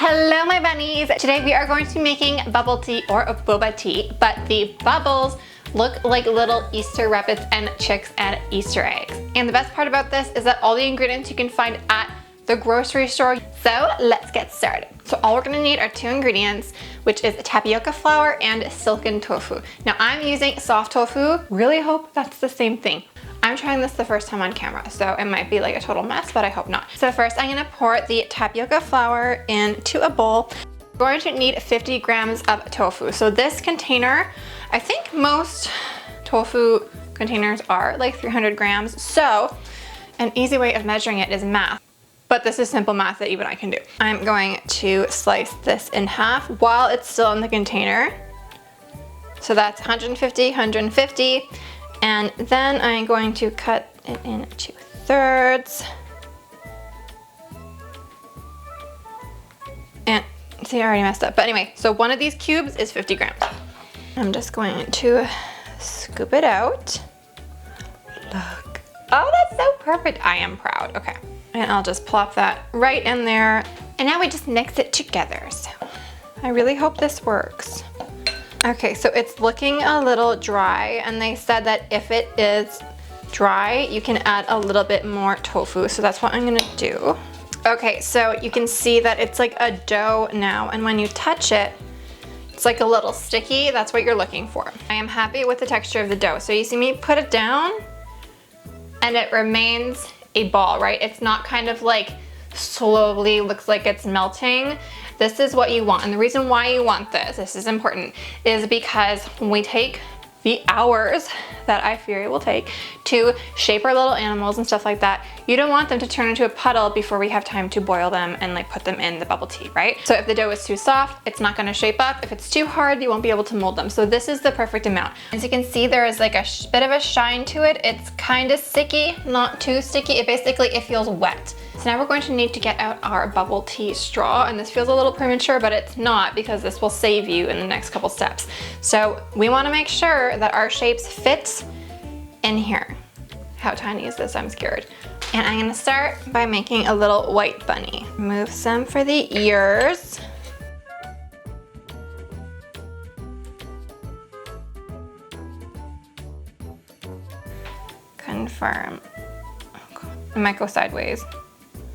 Hello my bunnies! Today we are going to be making bubble tea or a boba tea, but the bubbles look like little Easter rabbits and chicks and Easter eggs. And the best part about this is that all the ingredients you can find at the grocery store. So let's get started. So all we're gonna need are two ingredients, which is tapioca flour and silken tofu. Now I'm using soft tofu. Really hope that's the same thing. I'm trying this the first time on camera, so it might be like a total mess, but I hope not. So first I'm gonna pour the tapioca flour into a bowl. We're going to need 50 grams of tofu. So this container, I think most tofu containers are like 300 grams. So an easy way of measuring it is math. But this is simple math that even I can do. I'm going to slice this in half while it's still in the container. So that's 150, 150. And then I'm going to cut it into thirds. And see, I already messed up. But anyway, so one of these cubes is 50 grams. I'm just going to scoop it out. Look. Oh, that's so perfect. I am proud. Okay. And I'll just plop that right in there. And now we just mix it together. So I really hope this works. Okay, so it's looking a little dry, and they said that if it is dry, you can add a little bit more tofu. So that's what I'm gonna do. Okay, so you can see that it's like a dough now, and when you touch it, it's like a little sticky. That's what you're looking for. I am happy with the texture of the dough. So you see me put it down, and it remains a ball, right? It's not kind of like slowly looks like it's melting. This is what you want. And the reason why you want this is important, is because when we take the hours that I fear it will take to shape our little animals and stuff like that, you don't want them to turn into a puddle before we have time to boil them and like put them in the bubble tea, right? So if the dough is too soft, it's not gonna shape up. If it's too hard, you won't be able to mold them. So this is the perfect amount. As you can see, there is like a bit of a shine to it. It's kind of sticky, not too sticky. It feels wet. So now we're going to need to get out our bubble tea straw, and this feels a little premature, but it's not, because this will save you in the next couple steps. So we want to make sure that our shapes fit in here. How tiny is this? I'm scared. And I'm going to start by making a little white bunny. Remove some for the ears. Confirm. It might go sideways.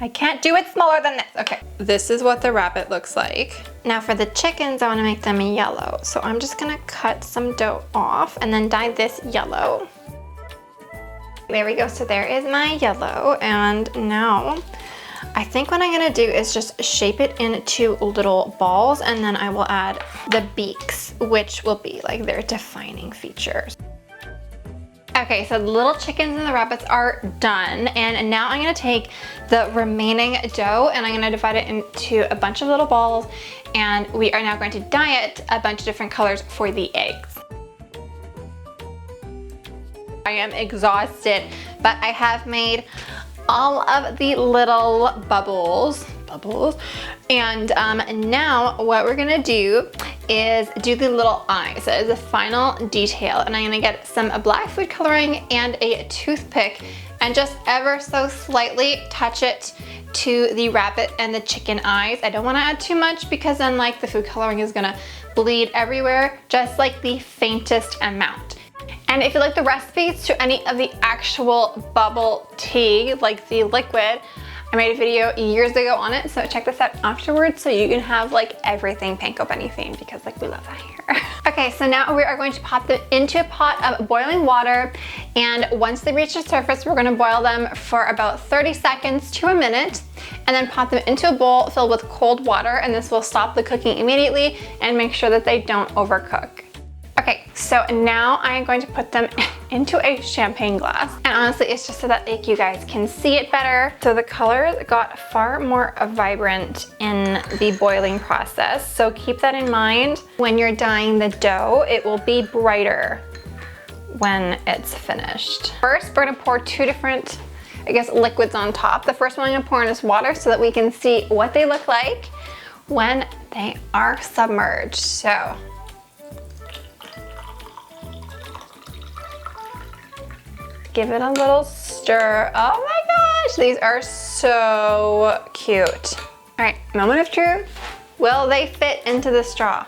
I can't do it smaller than this. Okay, this is what the rabbit looks like. Now for the chickens, I wanna make them yellow. So I'm just gonna cut some dough off and then dye this yellow. There we go, so there is my yellow. And now, I think what I'm gonna do is just shape it into little balls, and then I will add the beaks, which will be like their defining features. Okay, so the little chickens and the rabbits are done, and now I'm gonna take the remaining dough and I'm gonna divide it into a bunch of little balls, and we are now going to dye it a bunch of different colors for the eggs. I am exhausted, but I have made all of the little bubbles, and now what we're gonna do is do the little eyes. That is the final detail, and I'm gonna get some black food coloring and a toothpick and just ever so slightly touch it to the rabbit and the chicken eyes. I don't want to add too much, because then like the food coloring is gonna bleed everywhere, just like the faintest amount. And if you like the recipes to any of the actual bubble tea, like the liquid, I made a video years ago on it, so check this out afterwards so you can have like everything pankobunny themed, because like we love that here. Okay, so now we are going to pop them into a pot of boiling water, and once they reach the surface, we're gonna boil them for about 30 seconds to a minute, and then pop them into a bowl filled with cold water, and this will stop the cooking immediately and make sure that they don't overcook. Okay, so now I am going to put them into a champagne glass. And honestly, it's just so that like, you guys can see it better. So the colors got far more vibrant in the boiling process. So keep that in mind. When you're dyeing the dough, it will be brighter when it's finished. First, we're gonna pour two different, I guess, liquids on top. The first one I'm gonna pour in is water so that we can see what they look like when they are submerged. So give it a little stir. Oh my gosh, these are so cute. All right, moment of truth. Will they fit into the straw?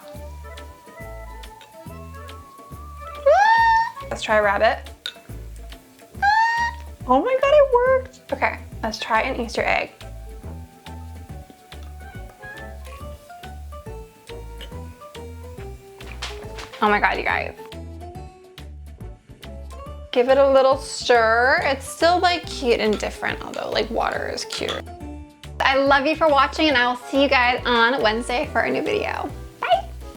Let's try a rabbit. Oh my God, it worked. Okay, let's try an Easter egg. Oh my God, you guys. Give it a little stir. It's still like cute and different, although like water is cute. I love you for watching, and I will see you guys on Wednesday for a new video.